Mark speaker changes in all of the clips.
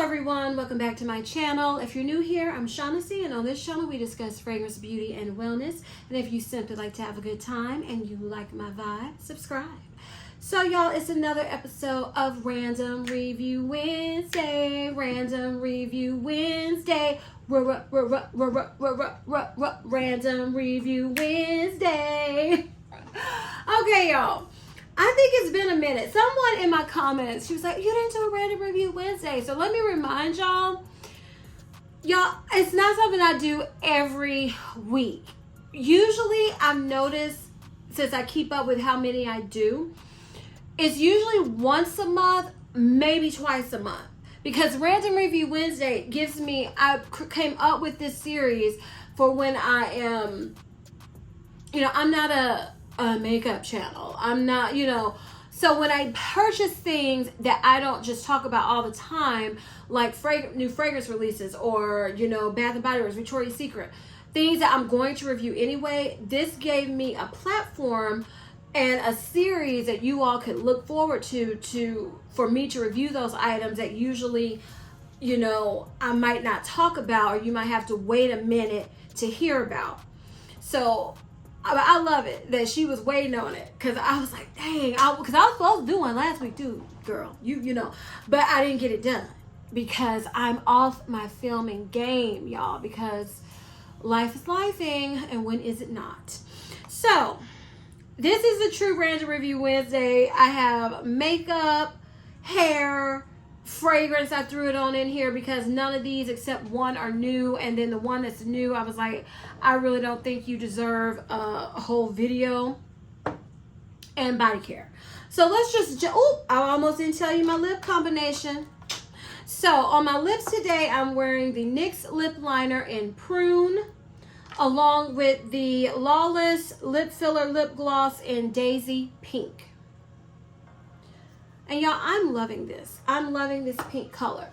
Speaker 1: everyone, welcome back to my channel. If you're new here, I'm Shaughnessy, and on this channel we discuss fragrance, beauty, and wellness. And if you simply like to have a good time and you like my vibe, subscribe. So y'all, it's another episode of Random Review Wednesday. Random Review Wednesday. Random Review Wednesday. Okay, y'all. I think it's been a minute. Someone in my comments, she was like, you didn't do a Random Review Wednesday. So let me remind y'all, it's not something I do every week. Usually I've noticed, since I keep up with how many I do, it's usually once a month, maybe twice a month. Because Random Review Wednesday gives me, I came up with this series for when I am, I'm not a makeup channel. I'm not, so when I purchase things that I don't just talk about all the time, like new fragrance releases or, Bath and Body Works, Victoria's Secret, things that I'm going to review anyway, this gave me a platform and a series that you all could look forward to for me to review those items that usually, I might not talk about, or you might have to wait a minute to hear about. So I love it that she was waiting on it, because I was like, dang, because I was supposed to do one last week too, girl, but I didn't get it done because I'm off my filming game, y'all, because life is lifing, and when is it not? So this is a true Random Review Wednesday. I have makeup, hair, fragrance. I threw it on in here because none of these except one are new, and then the one that's new, I was like, I really don't think you deserve a whole video. And body care. So let's just, I almost didn't tell you my lip combination. So on my lips today, I'm wearing the NYX lip liner in Prune, along with the Lawless lip filler lip gloss in Daisy Pink. And y'all, I'm loving this. I'm loving this pink color.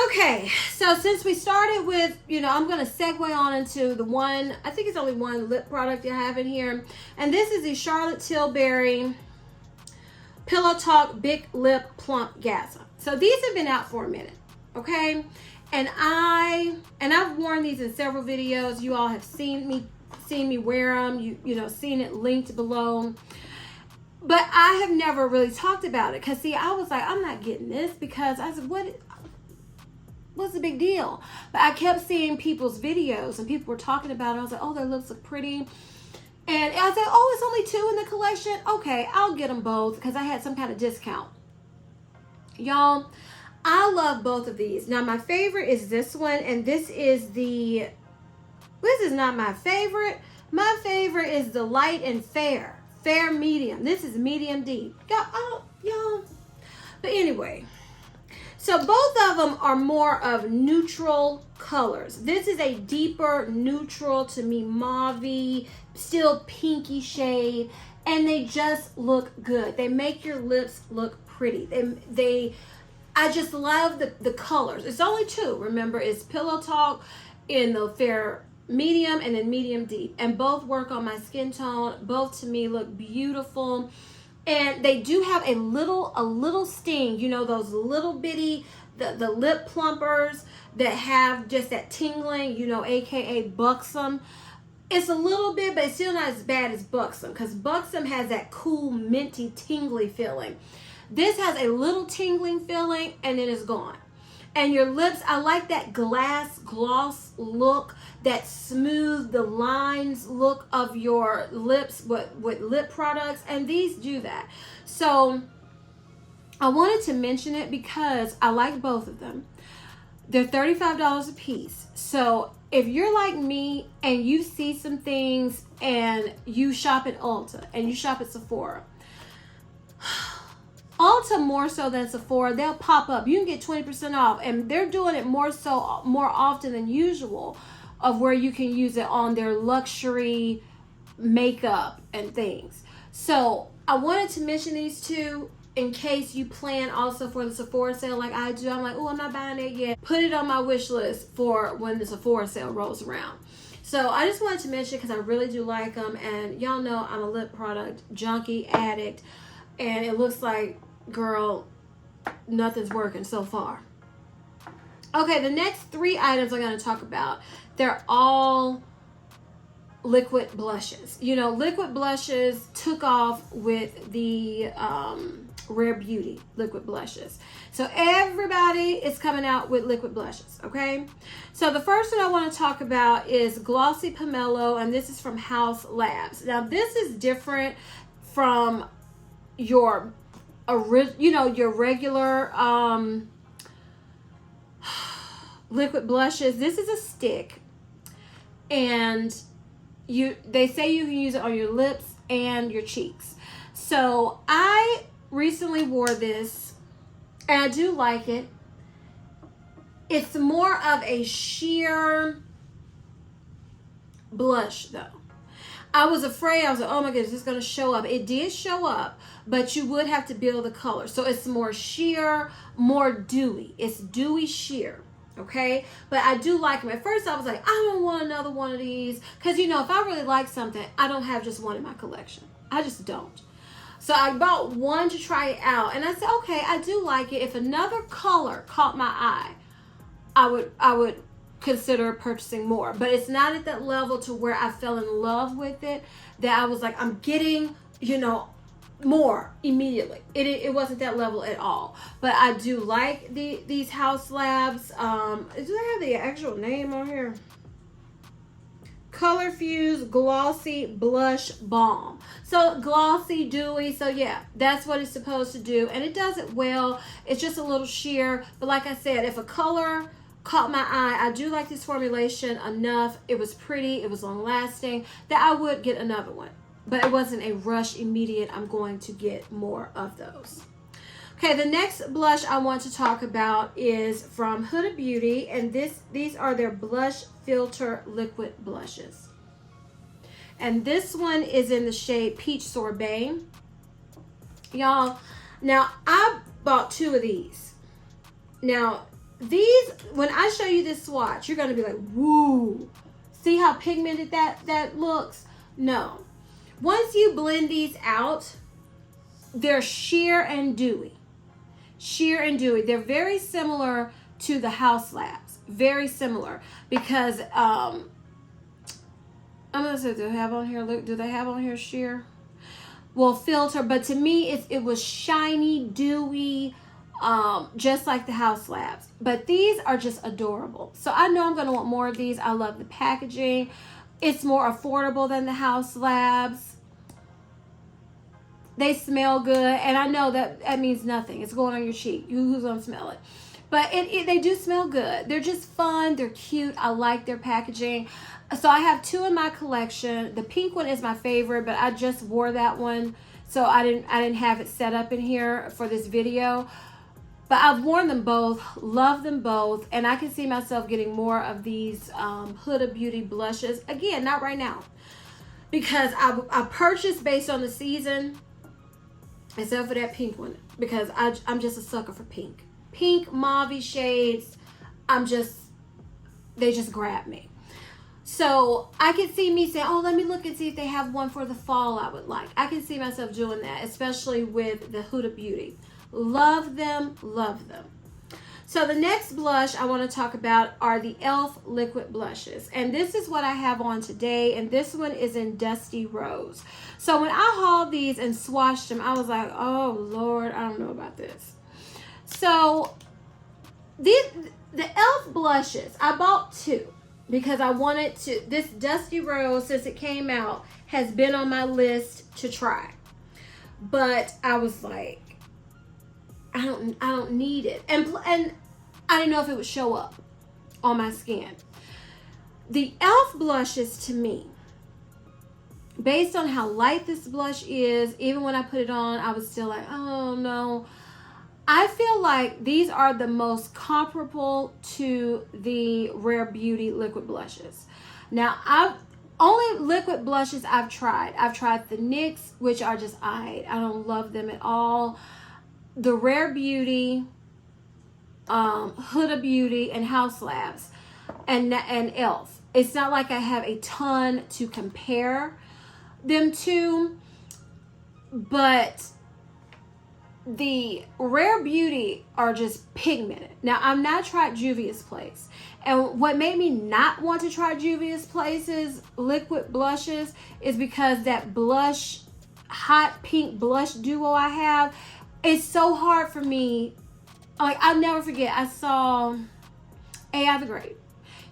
Speaker 1: Okay, so since we started with, I'm going to segue on into the one, I think it's only one lip product I have in here. And this is the Charlotte Tilbury Pillow Talk Big Lip Plump Gasm. So these have been out for a minute, okay? And I've worn these in several videos. You all have seen me wear them. Seen it linked below. But I have never really talked about it, because see, I was like, I'm not getting this, because I said, what's the big deal? But I kept seeing people's videos and people were talking about it. I was like, oh, their lips look pretty. And I was like, oh, it's only 2 in the collection. Okay, I'll get them both because I had some kind of discount. Y'all, I love both of these. Now, my favorite is this one, and this is not my favorite. My favorite is the light and fair medium. This is medium deep. Y'all. But anyway, so both of them are more of neutral colors. This is a deeper neutral, to me, mauve-y, still pinky shade, and they just look good. They make your lips look pretty. I just love the colors. It's only 2. Remember, it's Pillow Talk in the fair medium and then medium deep, and both work on my skin tone. Both to me look beautiful, and they do have a little sting, those little bitty the lip plumpers that have just that tingling, aka buxom. It's a little bit, but it's still not as bad as buxom, because buxom has that cool minty tingly feeling. This has a little tingling feeling, and then it's gone. And your lips, I like that glass gloss look, that smooth the lines look of your lips with lip products, and these do that. So I wanted to mention it because I like both of them. They're $35 a piece. So if you're like me and you see some things and you shop at Ulta and you shop at Sephora, Ulta more so than Sephora, they'll pop up. You can get 20% off, and they're doing it more often than usual, of where you can use it on their luxury makeup and things. So I wanted to mention these 2 in case you plan also for the Sephora sale like I do. I'm like, oh, I'm not buying it yet. Put it on my wish list for when the Sephora sale rolls around. So I just wanted to mention it because I really do like them, and y'all know I'm a lip product junkie, addict, and it looks like, girl, nothing's working so far. Okay, the next 3 items I'm going to talk about, they're all liquid blushes. You know, liquid blushes took off with the Rare Beauty liquid blushes. So everybody is coming out with liquid blushes, okay? So the first one I want to talk about is Glossy Pomelo, and this is from Haus Labs. Now, this is different from your your regular liquid blushes. This is a stick, and they say you can use it on your lips and your cheeks. So I recently wore this, and I do like it. It's more of a sheer blush, though. I was afraid. I was like, oh my goodness, it's going to show up. It did show up, but you would have to build the color. So it's more sheer, more dewy. It's dewy sheer. Okay, but I do like them. At first I was like, I don't want another one of these, because you know, if I really like something, I don't have just one in my collection. I just don't. So I bought one to try it out, and I said, okay, I do like it. If another color caught my eye, I would consider purchasing more. But it's not at that level to where I fell in love with it, that I was like, I'm getting, you know, more immediately. It wasn't that level at all. But I do like these Haus Labs. Do they have the actual name on here? Color Fuse Glossy Blush Balm. So glossy, dewy. So yeah, that's what it's supposed to do, and it does it well. It's just a little sheer, but like I said, if a color caught my eye, I do like this formulation enough. It was pretty, it was long lasting, that I would get another one. But it wasn't a rush immediate, I'm going to get more of those. Okay, the next blush I want to talk about is from Huda Beauty, and these are their Blush Filter Liquid Blushes. And this one is in the shade Peach Sorbet. Y'all, now I bought 2 of these. Now, these, when I show you this swatch, you're going to be like, woo. See how pigmented that looks? No. Once you blend these out, they're sheer and dewy. Sheer and dewy. They're very similar to the Haus Labs. Very similar. Because, I'm going to say, do they have on here, look, do they have on here sheer? Well, filter, but to me, it was shiny, dewy, just like the Haus Labs. But these are just adorable. So I know I'm going to want more of these. I love the packaging. It's more affordable than the Haus Labs. They smell good, and I know that means nothing. It's going on your cheek. Who's going to smell it? But they do smell good. They're just fun. They're cute. I like their packaging. So I have 2 in my collection. The pink one is my favorite, but I just wore that one, so I didn't have it set up in here for this video. But I've worn them both, love them both, and I can see myself getting more of these Huda Beauty blushes. Again, not right now, because I purchased based on the season, except for that pink one, because I'm just a sucker for pink. Pink, mauve shades, they just grab me. So I can see me saying, oh, let me look and see if they have one for the fall I would like. I can see myself doing that, especially with the Huda Beauty. Love them, love them. So the next blush I want to talk about are the e.l.f. liquid blushes. And this is what I have on today. And this one is in Dusty Rose. So when I hauled these and swatched them, I was like, oh, Lord, I don't know about this. So the e.l.f. blushes, I bought 2 because I wanted to. This Dusty Rose, since it came out, has been on my list to try. But I was like, I don't need it. And I didn't know if it would show up on my skin. The e.l.f. blushes, to me, based on how light this blush is, even when I put it on, I was still like, oh no. I feel like these are the most comparable to the Rare Beauty liquid blushes. Now, only liquid blushes I've tried. I've tried the NYX, which are just I don't love them at all. The Rare Beauty, Huda Beauty, and Haus Labs, and e.l.f. It's not like I have a ton to compare them to, but the Rare Beauty are just pigmented. Now, I've not tried Juvia's Place. And what made me not want to try Juvia's Place's liquid blushes is because that blush, hot pink blush duo I have, it's so hard for me. Like, I'll never forget, I saw AI the Great.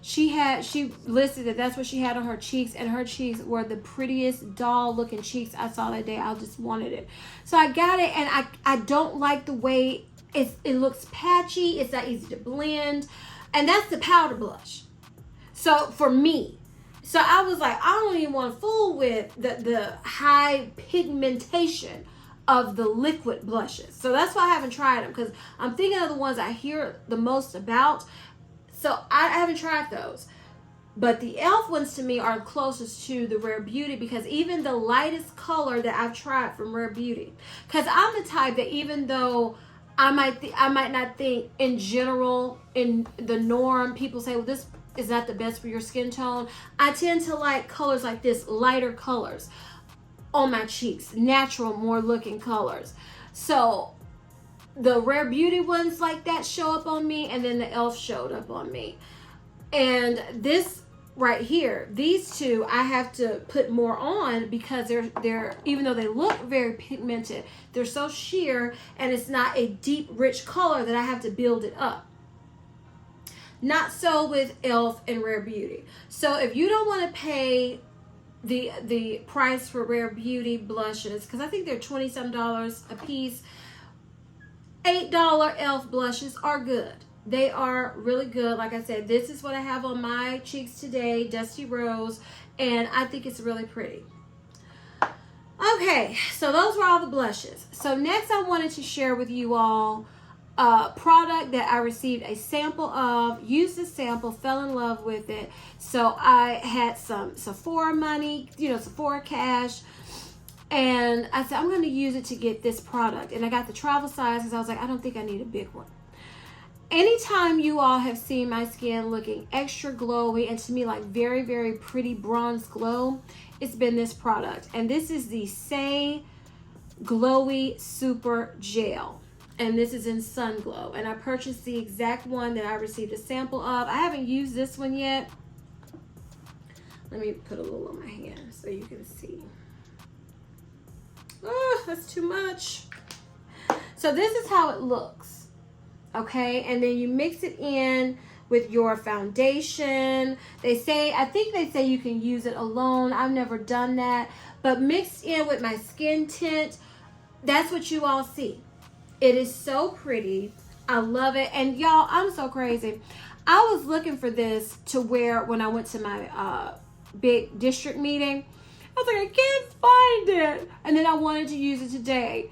Speaker 1: She listed that that's what she had on her cheeks, and her cheeks were the prettiest doll looking cheeks I saw that day. I just wanted it. So I got it, and I don't like the way it looks patchy. It's not easy to blend. And that's the powder blush. So for me, so I was like, I don't even want to fool with the high pigmentation of the liquid blushes. So that's why I haven't tried them, because I'm thinking of the ones I hear the most about. So I haven't tried those. But the e.l.f. ones to me are closest to the Rare Beauty, because even the lightest color that I've tried from Rare Beauty, because I'm the type that even though I might not think in general, in the norm, people say, well, this is not the best for your skin tone. I tend to like colors like this, lighter colors on my cheeks, natural, more looking colors. So the Rare Beauty ones like that show up on me, and then the e.l.f. showed up on me. And this right here, these two I have to put more on, because they're even though they look very pigmented, they're so sheer, and it's not a deep rich color that I have to build it up. Not so with e.l.f. and Rare Beauty. So if you don't want to pay the price for Rare Beauty blushes, because I think they're $20-some a piece, $8 e.l.f. blushes are good. They are really good. Like I said, this is what I have on my cheeks today, Dusty Rose, and I think it's really pretty. Okay, so those were all the blushes. So next I wanted to share with you all a product that I received a sample of, used the sample, fell in love with it. So I had some Sephora money, Sephora cash, and I said, I'm going to use it to get this product. And I got the travel size because I was like, I don't think I need a big one. Anytime you all have seen my skin looking extra glowy and to me like very, very pretty bronze glow, it's been this product. And this is the Say Glowy Super Gel. And this is in Sun Glow. And I purchased the exact one that I received a sample of. I haven't used this one yet. Let me put a little on my hand so you can see. Oh, that's too much. So this is how it looks. Okay, and then you mix it in with your foundation. I think they say you can use it alone. I've never done that. But mixed in with my skin tint, that's what you all see. It is so pretty. I love it. And y'all, I'm so crazy. I was looking for this to wear when I went to my big district meeting. I was like, I can't find it. And then I wanted to use it today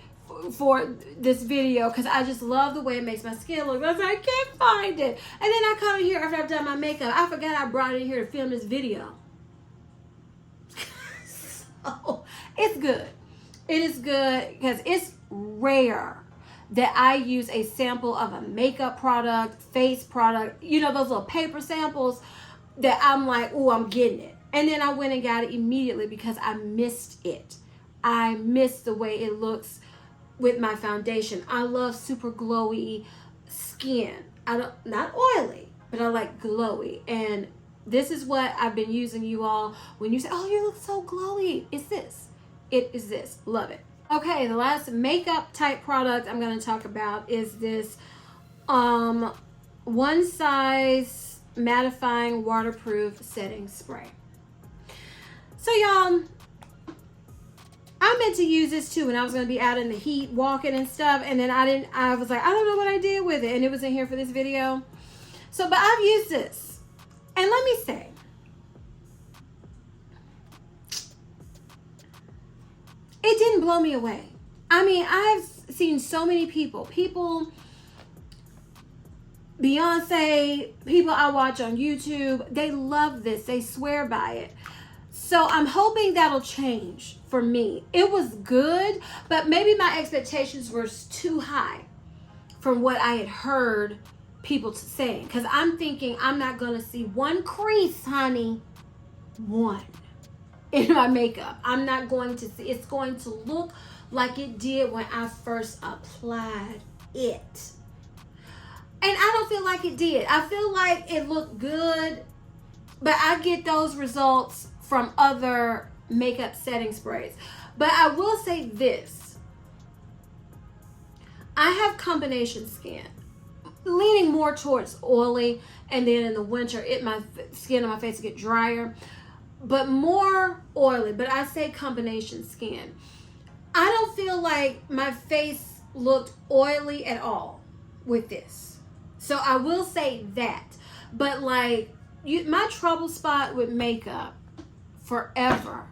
Speaker 1: for this video because I just love the way it makes my skin look. I was like, I can't find it. And then I come in here after I've done my makeup. I forgot I brought it in here to film this video. So it's good. It is good because it's rare that I use a sample of a makeup product, face product, those little paper samples that I'm like, oh, I'm getting it. And then I went and got it immediately because I missed it. I missed the way it looks with my foundation. I love super glowy skin. Not oily, but I like glowy. And this is what I've been using, you all. When you say, oh, you look so glowy, it's this. It is this. Love it. Okay, the last makeup type product I'm going to talk about is this One Size Mattifying Waterproof Setting Spray. So y'all, I meant to use this too when I was going to be out in the heat walking and stuff, and then I was like, I don't know what I did with it, and it was in here for this video. So, but I've used this, and let me say, it didn't blow me away. I mean, I've seen so many people, Beyonce, people I watch on YouTube, they love this. They swear by it. So I'm hoping that'll change for me. It was good, but maybe my expectations were too high from what I had heard people saying. Because I'm thinking I'm not going to see one crease, honey. One. In my makeup. I'm not going to see. It's going to look like it did when I first applied it. And I don't feel like it did. I feel like it looked good, but I get those results from other makeup setting sprays. But I will say this. I have combination skin, leaning more towards oily, and then in the winter, my skin on my face will get drier, but more oily. But I say combination skin. I don't feel like my face looked oily at all with this. So I will say that. But like, my trouble spot with makeup forever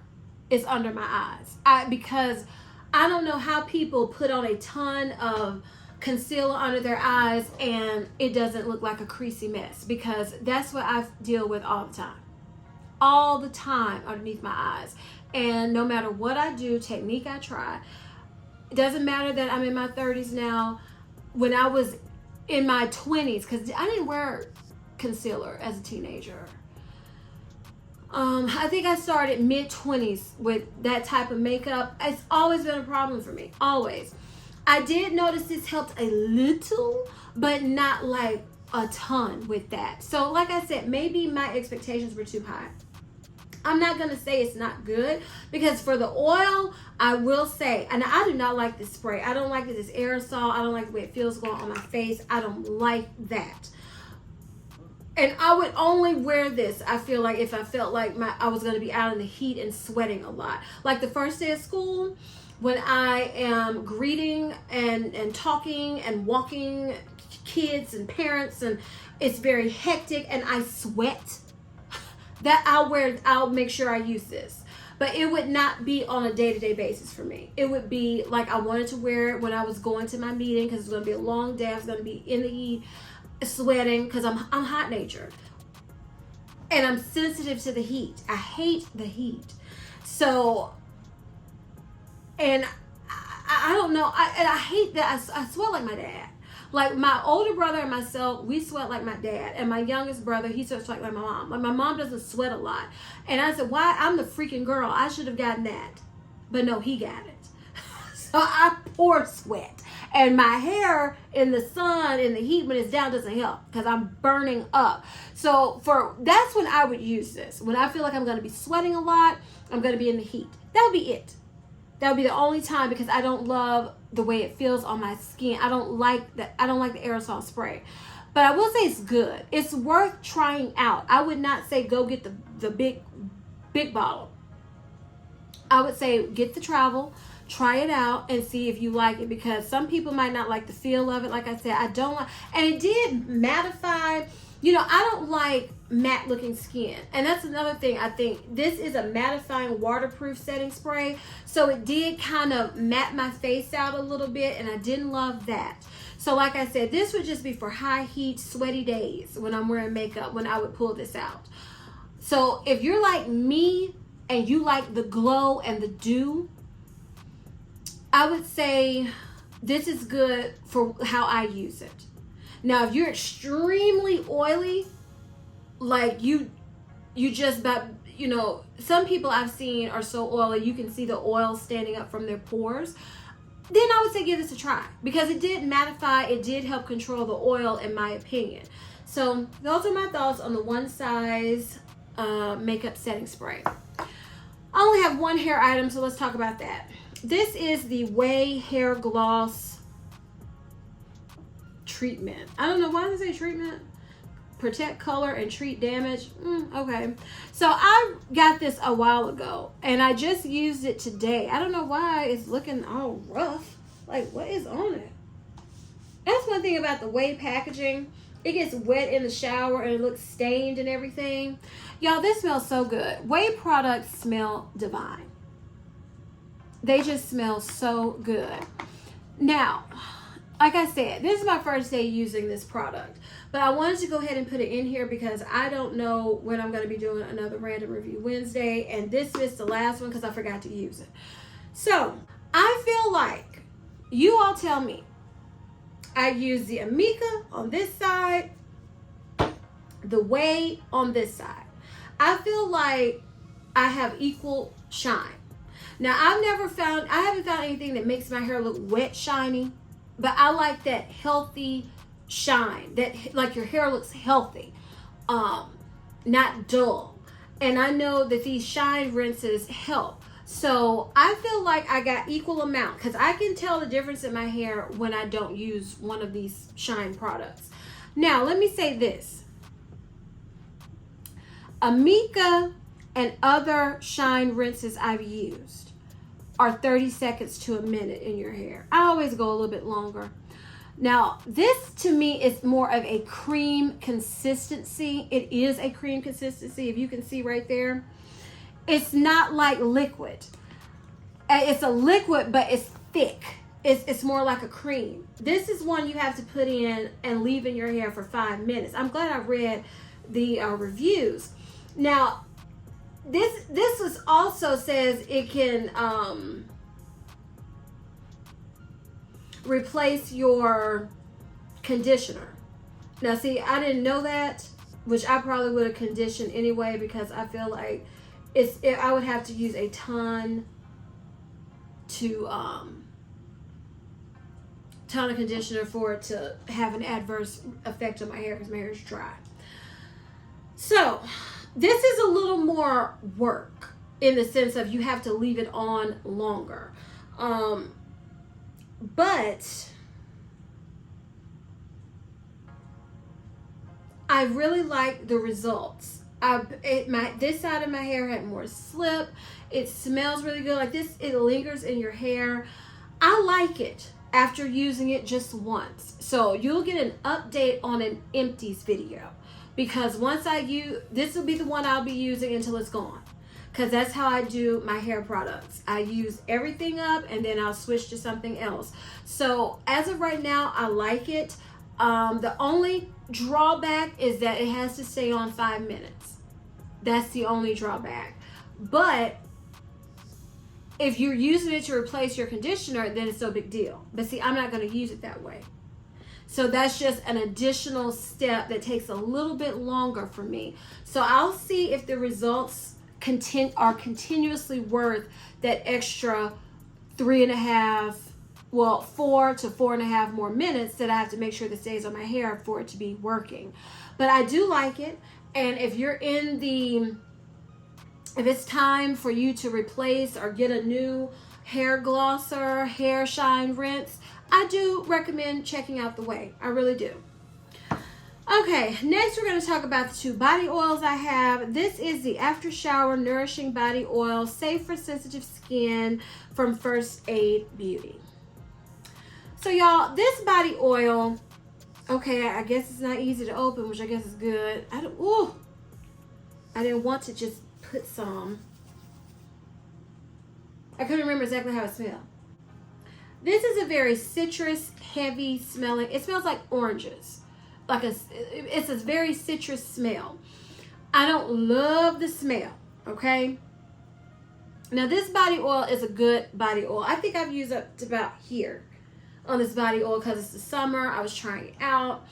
Speaker 1: is under my eyes. Because I don't know how people put on a ton of concealer under their eyes and it doesn't look like a creasy mess, because that's what I deal with all the time underneath my eyes. And no matter what I do, technique I try, it doesn't matter that I'm in my 30s now. When I was in my 20s, because I didn't wear concealer as a teenager. I think I started mid-20s with that type of makeup. It's always been a problem for me, always. I did notice this helped a little, but not like a ton with that. So like I said, maybe my expectations were too high. I'm not going to say it's not good, because for the oil, I will say, and I do not like this spray. I don't like this aerosol. I don't like the way it feels going on my face. I don't like that. And I would only wear this, I feel like, if I felt like I was going to be out in the heat and sweating a lot. Like the first day of school, when I am greeting and talking and walking kids and parents, and it's very hectic and I sweat, that I'll make sure I use this. But it would not be on a day-to-day basis for me. It would be like I wanted to wear it when I was going to my meeting, because it's going to be a long day. I was going to be in the heat, sweating, because I'm hot-natured. And I'm sensitive to the heat. I hate the heat. So, and I don't know. I hate that I sweat like my dad. Like my older brother and myself, we sweat like my dad. And my youngest brother, he sweats like my mom. Like my mom doesn't sweat a lot. And I said, why? I'm the freaking girl. I should have gotten that. But no, he got it. So I pour sweat. And my hair in the sun, in the heat, when it's down, doesn't help, because I'm burning up. So that's when I would use this. When I feel like I'm going to be sweating a lot, I'm going to be in the heat. That would be it. That would be the only time, because I don't love the way it feels on my skin. I don't like the aerosol spray. But I will say it's good. It's worth trying out. I would not say go get the big bottle. I would say get the travel, try it out, and see if you like it, because some people might not like the feel of it. Like I said, I don't like, and it did mattify. You know, I don't like matte looking skin, and that's another thing. I think this is a mattifying waterproof setting spray, so it did kind of matte my face out a little bit, and I didn't love that. So like I said, this would just be for high heat, sweaty days when I'm wearing makeup, when I would pull this out. So if you're like me and you like the glow and the dew, I would say this is good for how I use it. Now, if you're extremely oily, like you just about, you know, some people I've seen are so oily, you can see the oil standing up from their pores, then I would say give this a try, because it did mattify, it did help control the oil, in my opinion. So those are my thoughts on the One Size makeup setting spray. I only have one hair item, so let's talk about that. This is the Way Hair Gloss treatment. I don't know why does it say treatment. Protect color and treat damage. Okay. So I got this a while ago and I just used it today. I don't know why it's looking all rough. Like, what is on it? That's one thing about the Way packaging. It gets wet in the shower and it looks stained and everything. Y'all, this smells so good. Way products smell divine. They just smell so good. Now, like I said, this is my first day using this product, but I wanted to go ahead and put it in here because I don't know when I'm going to be doing another Random Review Wednesday, and this missed the last one because I forgot to use it. So I feel like, you all tell me, I use the Amika on this side, the Way on this side. I feel like I have equal shine. Now, I haven't found anything that makes my hair look wet shiny, but I like that healthy shine, that like your hair looks healthy, not dull. And I know that these shine rinses help. So I feel like I got equal amount, because I can tell the difference in my hair when I don't use one of these shine products. Now, let me say this. Amika and other shine rinses I've used are 30 seconds to a minute in your hair. I always go a little bit longer. Now, this to me is more of a cream consistency. It is a cream consistency, if you can see right there. It's not like liquid. It's a liquid, but it's thick. It's more like a cream. This is one you have to put in and leave in your hair for 5 minutes. I'm glad I read the reviews. Now, this was also says it can replace your conditioner. Now, see, I didn't know that, which I probably would have conditioned anyway, because I feel like I would have to use a ton of conditioner for it to have an adverse effect on my hair, because my hair is dry. So this is a little more work in the sense of you have to leave it on longer. But I really like the results. This side of my hair had more slip. It smells really good. Like this, it lingers in your hair. I like it after using it just once. So you'll get an update on an empties video, because once I use, this will be the one I'll be using until it's gone. Because that's how I do my hair products. I use everything up and then I'll switch to something else. So as of right now, I like it. The only drawback is that it has to stay on 5 minutes. That's the only drawback. But if you're using it to replace your conditioner, then it's no big deal. But see, I'm not going to use it that way. So that's just an additional step that takes a little bit longer for me. So I'll see if the results are continuously worth that extra 4 to 4.5 more minutes that I have to make sure that stays on my hair for it to be working. But I do like it. And if it's time for you to replace or get a new hair glosser, hair shine rinse, I do recommend checking out the Way. I really do. Okay, next we're going to talk about the 2 body oils I have. This is the After Shower Nourishing Body Oil, safe for sensitive skin, from First Aid Beauty. So y'all, this body oil, okay, I guess it's not easy to open, which I guess is good. I didn't want to just put some. I couldn't remember exactly how it smelled. This is a very citrus heavy smelling. It smells like oranges. It's a very citrus smell. I don't love the smell, okay? Now this body oil is a good body oil. I think I've used up to about here on this body oil because it's the summer. I was trying it out.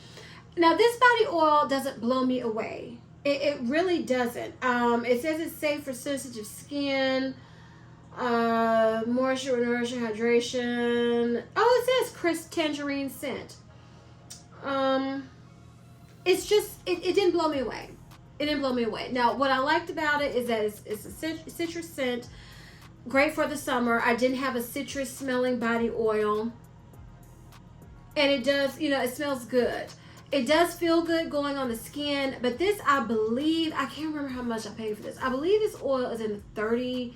Speaker 1: Now this body oil doesn't blow me away. It really doesn't. It says it's safe for sensitive skin. Moisture, nourishing, hydration. Oh, it says crisp tangerine scent. It's just, it didn't blow me away. It didn't blow me away. Now, what I liked about it is that it's a citrus scent, great for the summer. I didn't have a citrus smelling body oil. And it does, it smells good. It does feel good going on the skin. But this, I believe, I can't remember how much I paid for this. I believe this oil is in the $30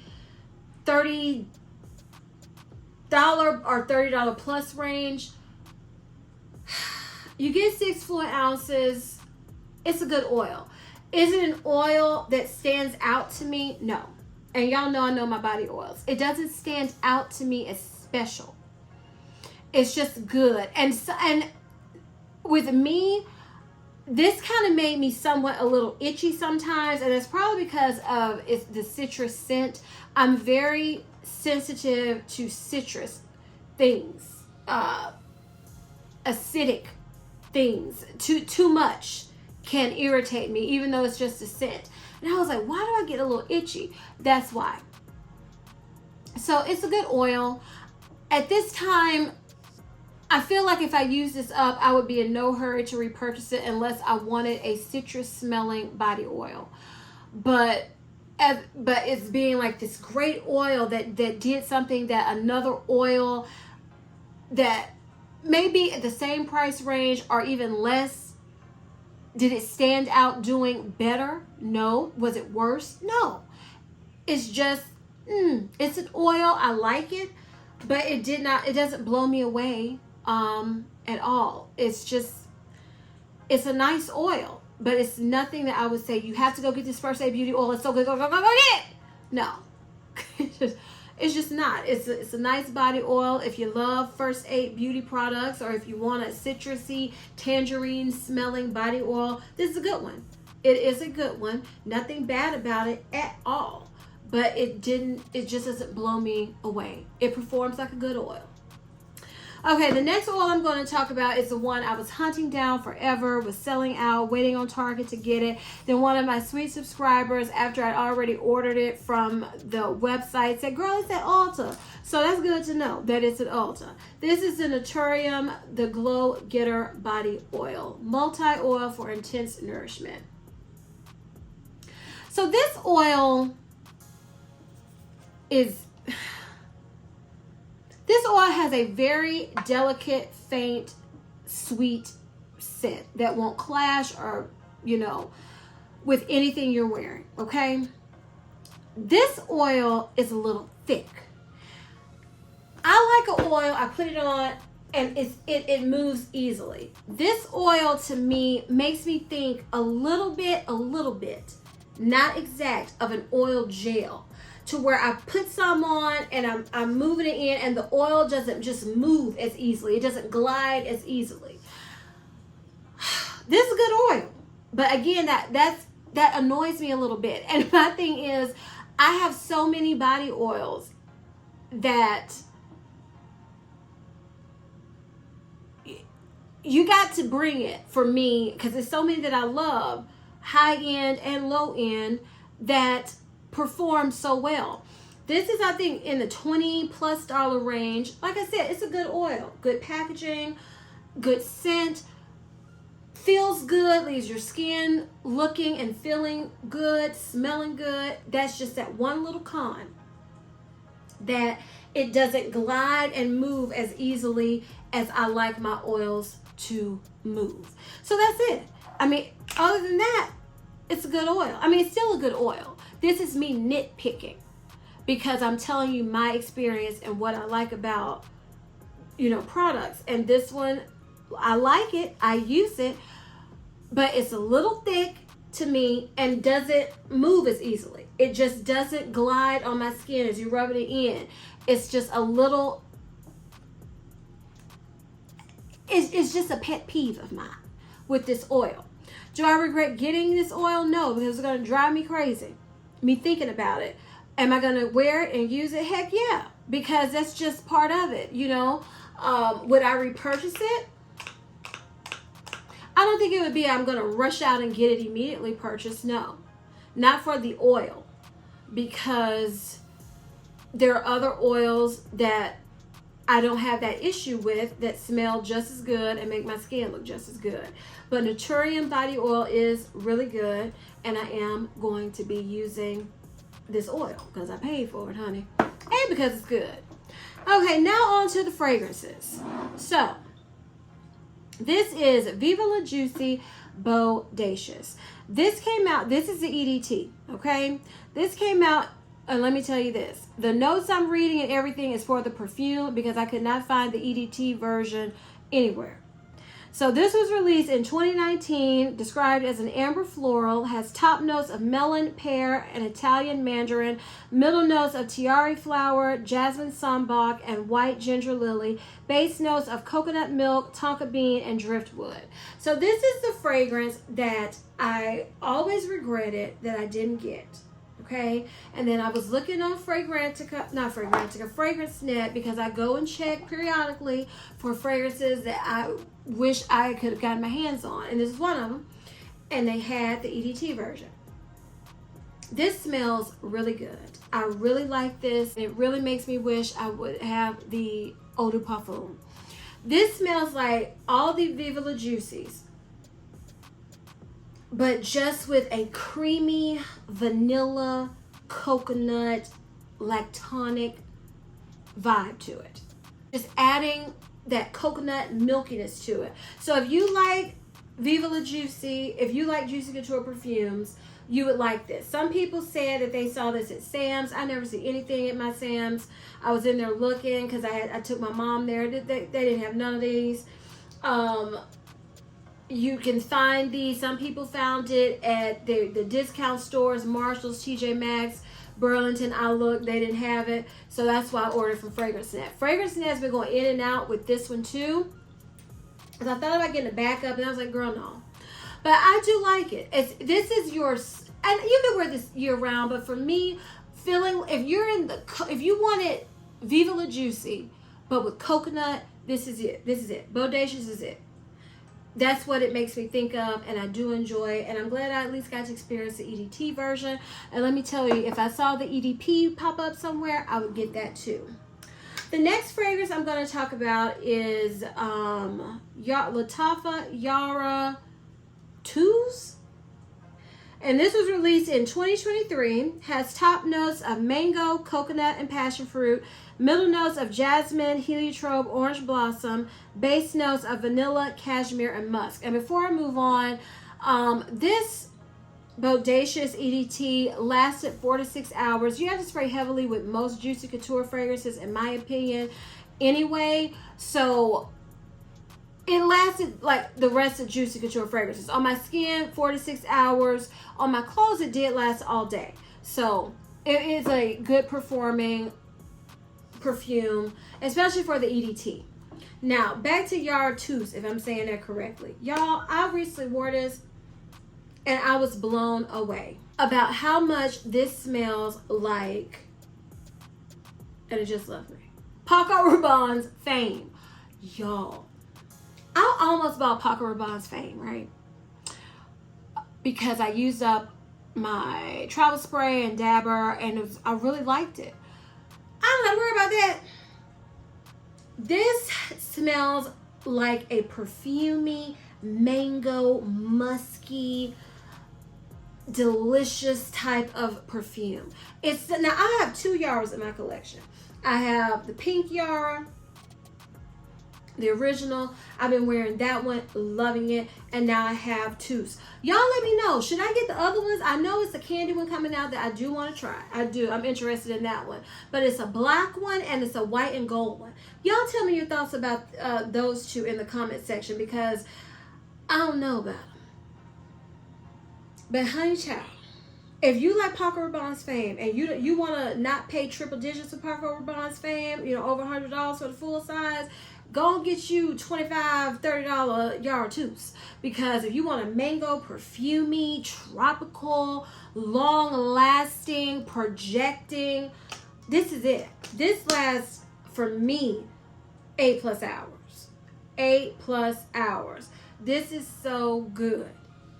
Speaker 1: or $30 plus range. You get 6 fluid ounces. It's a good oil. Is it an oil that stands out to me? No. And y'all know I know my body oils. It doesn't stand out to me as special. It's just good. And with me, this kind of made me somewhat a little itchy sometimes. And that's probably because of the citrus scent. I'm very sensitive to citrus things. Acidic things. Too much can irritate me, even though it's just a scent. And I was like, why do I get a little itchy? That's why. So it's a good oil. At this time, I feel like if I use this up, I would be in no hurry to repurchase it unless I wanted a citrus smelling body oil. But it's being like this great oil that did something that another oil that maybe at the same price range or even less. Did it stand out doing better? No. Was it worse? No. It's just, it's an oil. I like it, but it doesn't blow me away at all. It's a nice oil, but it's nothing that I would say, you have to go get this First Aid Beauty oil. It's so good. Go get it. No. It's just not. It's a nice body oil. If you love First Aid Beauty products, or if you want a citrusy, tangerine smelling body oil, this is a good one. It is a good one. Nothing bad about it at all. But it just doesn't blow me away. It performs like a good oil. Okay, the next oil I'm going to talk about is the one I was hunting down forever, was selling out, waiting on Target to get it. Then one of my sweet subscribers, after I'd already ordered it from the website, said, girl, it's at Ulta. So that's good to know that it's at Ulta. This is the Naturium, the Glow Getter Body Oil. Multi-oil for intense nourishment. So this oil This oil has a very delicate, faint, sweet scent that won't clash or, with anything you're wearing, okay? This oil is a little thick. I like an oil, I put it on, and it moves easily. This oil, to me, makes me think a little bit, not exact, of an oil gel. To where I put some on and I'm moving it in, and the oil doesn't just move as easily. It doesn't glide as easily. This is good oil. But again, that annoys me a little bit. And my thing is, I have so many body oils that you got to bring it for me, because there's so many that I love, high end and low end, that perform so well. This is, I think, in the $20+ range. Like I said, it's a good oil. Good packaging, good scent, feels good, leaves your skin looking and feeling good, smelling good. That's just that one little con, that it doesn't glide and move as easily as I like my oils to move. So that's it. I mean, other than that, it's a good oil. I mean, it's still a good oil. This is me nitpicking because I'm telling you my experience and what I like about, products. And this one, I like it. I use it, but it's a little thick to me and doesn't move as easily. It just doesn't glide on my skin as you rub it in. It's just a little, it's just a pet peeve of mine with this oil. Do I regret getting this oil? No, because it's going to drive me crazy. Me thinking about it. Am I going to wear it and use it? Heck yeah, because that's just part of it, Would I repurchase it? I don't think it would be I'm going to rush out and get it immediately purchased. No, not for the oil, because there are other oils that I don't have that issue with that smell just as good and make my skin look just as good. But Naturium body oil is really good, and I am going to be using this oil because I paid for it, honey, and because it's good. Okay, now on to the fragrances. So this is Viva La Juicy Bodacious. This came out, this is the EDT, okay? This came out, and let me tell you this. The notes I'm reading and everything is for the perfume because I could not find the EDT version anywhere. So this was released in 2019, described as an amber floral, has top notes of melon, pear, and Italian mandarin, middle notes of tiare flower, jasmine sambac, and white ginger lily, base notes of coconut milk, tonka bean, and driftwood. So this is the fragrance that I always regretted that I didn't get. Okay, and then I was looking on FragranceNet, because I go and check periodically for fragrances that I wish I could have gotten my hands on, and this is one of them, and they had the EDT version. This smells really good. I really like this. It really makes me wish I would have the Eau de Parfum. This smells like all the Viva La Juicies, but just with a creamy vanilla coconut lactonic vibe to it. Just adding that coconut milkiness to it. So if you like Viva La Juicy, if you like Juicy Couture perfumes, you would like this. Some people said that they saw this at Sam's. I never see anything at my Sam's. I was in there looking because I took my mom there. They didn't have none of these. You can find these. Some people found it at the discount stores, Marshalls, TJ Maxx, Burlington. I looked, they didn't have it. So that's why I ordered from Fragrance Net. Fragrance Net has been going in and out with this one too. Because I thought about getting a backup, and I was like, girl, no. But I do like it. This is yours, and you can wear this year round. But for me, feeling if you want it Viva La Juicy, but with coconut, this is it. This is it. Bodacious is it. That's what it makes me think of, and I do enjoy it. And I'm glad I at least got to experience the EDT version. And let me tell you, if I saw the EDP pop up somewhere, I would get that too. The next fragrance I'm going to talk about is Lattafa Yara Twos. And this was released in 2023. Has top notes of mango, coconut, and passion fruit. Middle notes of jasmine, heliotrope, orange blossom. Base notes of vanilla, cashmere, and musk. And before I move on, this Bodacious EDT lasted 4 to 6 hours. You have to spray heavily with most Juicy Couture fragrances, in my opinion, anyway. So it lasted like the rest of Juicy Couture fragrances. On my skin, 4 to 6 hours. On my clothes, it did last all day. So it is a good performing perfume, especially for the EDT. Now, back to Yara Tous, if I'm saying that correctly. Y'all, I recently wore this, and I was blown away about how much this smells like, and it just left me, Paco Rabanne's Fame. Y'all, I almost bought Paco Rabanne's Fame, right? Because I used up my travel spray and dabber, and I really liked it. I don't have to worry about that. This smells like a perfumey, mango, musky, delicious type of perfume. Now I have 2 Yaras in my collection. I have the pink Yara, the original. I've been wearing that one, loving it, and now I have Tous. Y'all let me know, should I get the other ones? I know it's a candy one coming out that I do want to try. I'm interested in that one, but it's a black one and it's a white and gold one. Y'all tell me your thoughts about those two in the comment section, because I don't know about them. But honey child, if you like Paco Rabanne's Fame and you want to not pay triple digits for Paco Rabanne's Fame, over $100 for the full size, go and get you $25, $30 Yara Tous. Because if you want a mango, perfumey, tropical, long-lasting, projecting, this is it. This lasts, for me, 8+ hours. 8+ hours. This is so good.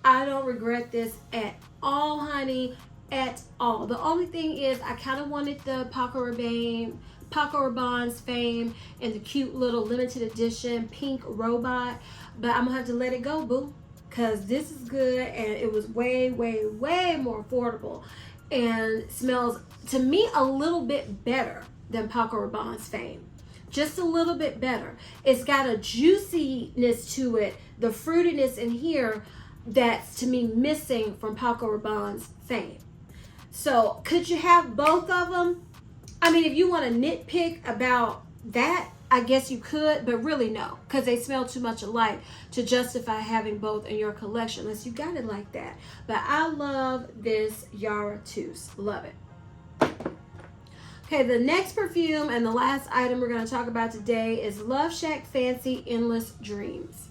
Speaker 1: I don't regret this at all, honey, at all. The only thing is I kind of wanted the Paco Rabanne's Fame and the cute little limited edition pink robot, but I'm gonna have to let it go, boo, because this is good, and it was way, way, way more affordable, and smells to me a little bit better than Paco Rabanne's Fame. Just a little bit better. It's got a juiciness to it, the fruitiness in here that's to me missing from Paco Rabanne's Fame. So could you have both of them? I mean, if you want to nitpick about that, I guess you could, but really no, because they smell too much alike to justify having both in your collection, unless you got it like that. But I love this Yara Tous. Love it. Okay, the next perfume and the last item we're going to talk about today is Love Shack Fancy Endless Dreams.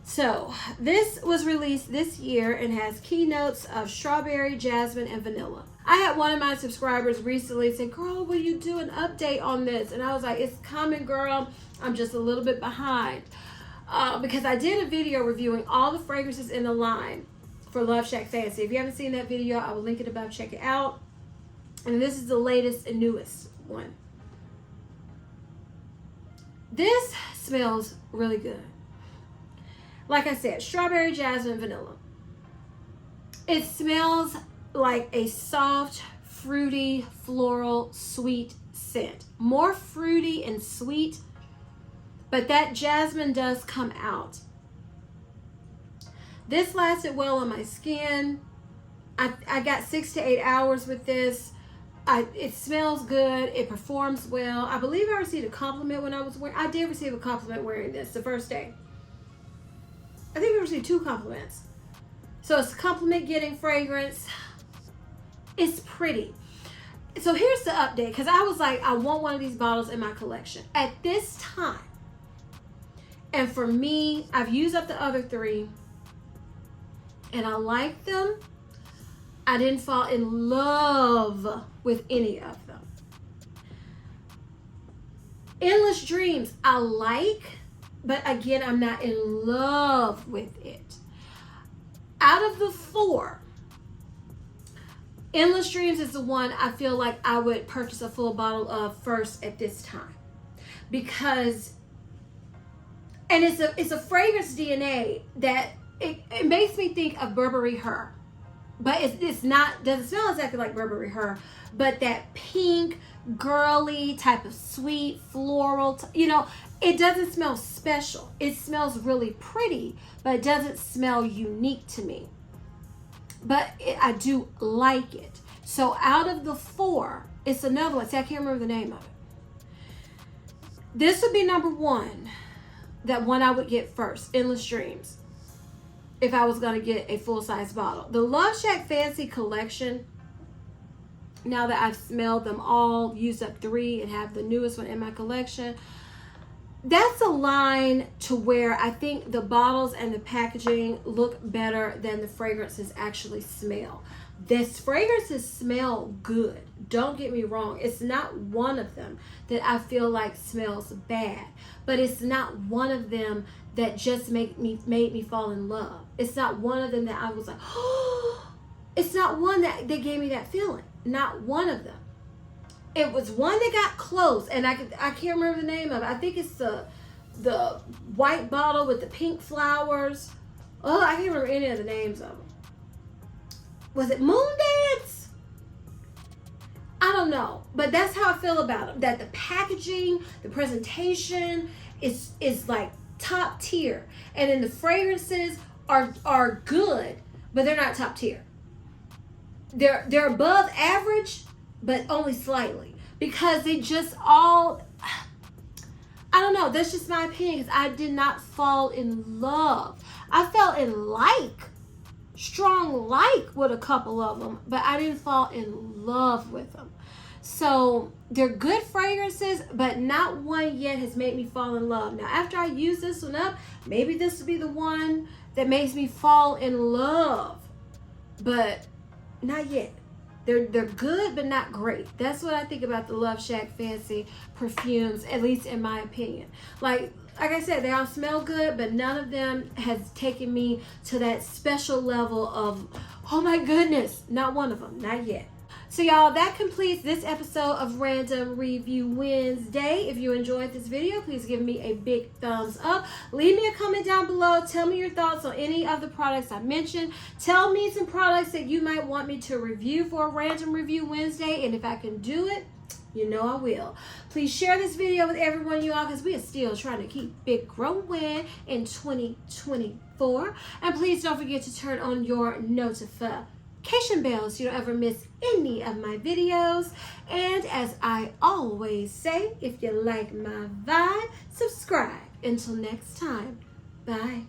Speaker 1: So this was released this year and has key notes of strawberry, jasmine, and vanilla. I had one of my subscribers recently say, girl, will you do an update on this? And I was like, it's coming, girl. I'm just a little bit behind. Because I did a video reviewing all the fragrances in the line. for Love Shack Fancy. If you haven't seen that video, I will link it above. Check it out. And this is the latest and newest one. This smells really good. Like I said, strawberry, jasmine, vanilla. It smells like a soft, fruity, floral, sweet scent. More fruity and sweet, but that jasmine does come out. This lasted well on my skin. I got 6 to 8 hours with this. It smells good. It performs well. I believe I received a compliment when I was wearing. I did receive a compliment wearing this the first day. I think I received 2 compliments. So it's a compliment getting fragrance. It's pretty. So here's the update, because I was like, I want one of these bottles in my collection at this time. And for me, I've used up the other 3, and I like them. I didn't fall in love with any of them. Endless Dreams, I like, but again, I'm not in love with it. Out of the 4, Endless Dreams is the one I feel like I would purchase a full bottle of first at this time. Because, and it's a fragrance DNA that it makes me think of Burberry Her. But it's not, doesn't smell exactly like Burberry Her, but that pink, girly type of sweet, floral, you know, it doesn't smell special. It smells really pretty, but it doesn't smell unique to me. But I do like it. So out of the 4, it's another one. See, I can't remember the name of it. This would be number 1, that one I would get first, Endless Dreams, if I was going to get a full-size bottle. The Love Shack Fancy collection, now that I've smelled them all, used up 3 and have the newest one in my collection, that's a line to where I think the bottles and the packaging look better than the fragrances actually smell. This fragrances smell good. Don't get me wrong. It's not one of them that I feel like smells bad, but it's not one of them that just made me fall in love. It's not one of them that I was like, oh, it's not one that gave me that feeling. Not one of them. It was one that got close, and I can't remember the name of it. I think it's the white bottle with the pink flowers. Oh, I can't remember any of the names of them. Was it Moon Dance? I don't know, but that's how I feel about them. That the packaging, the presentation is like top tier, and then the fragrances are good, but they're not top tier. They're above average, but only slightly, because they just all, I don't know, that's just my opinion, because I did not fall in love. I fell in strong like with a couple of them, but I didn't fall in love with them. So they're good fragrances, but not one yet has made me fall in love. Now, after I use this one up, maybe this will be the one that makes me fall in love, but not yet. They're good, but not great. That's what I think about the Love Shack Fancy perfumes, at least in my opinion. Like I said, they all smell good, but none of them has taken me to that special level of, oh my goodness, not one of them, not yet. So y'all, that completes this episode of Random Review Wednesday. If you enjoyed this video, please give me a big thumbs up. Leave me a comment down below. Tell me your thoughts on any of the products I mentioned. Tell me some products that you might want me to review for Random Review Wednesday, and if I can do it, you know I will. Please share this video with everyone, you all, because we are still trying to keep it growing in 2024. And please don't forget to turn on your notification bell so you don't ever miss any of my videos. And as I always say, if you like my vibe, subscribe. Until next time, bye.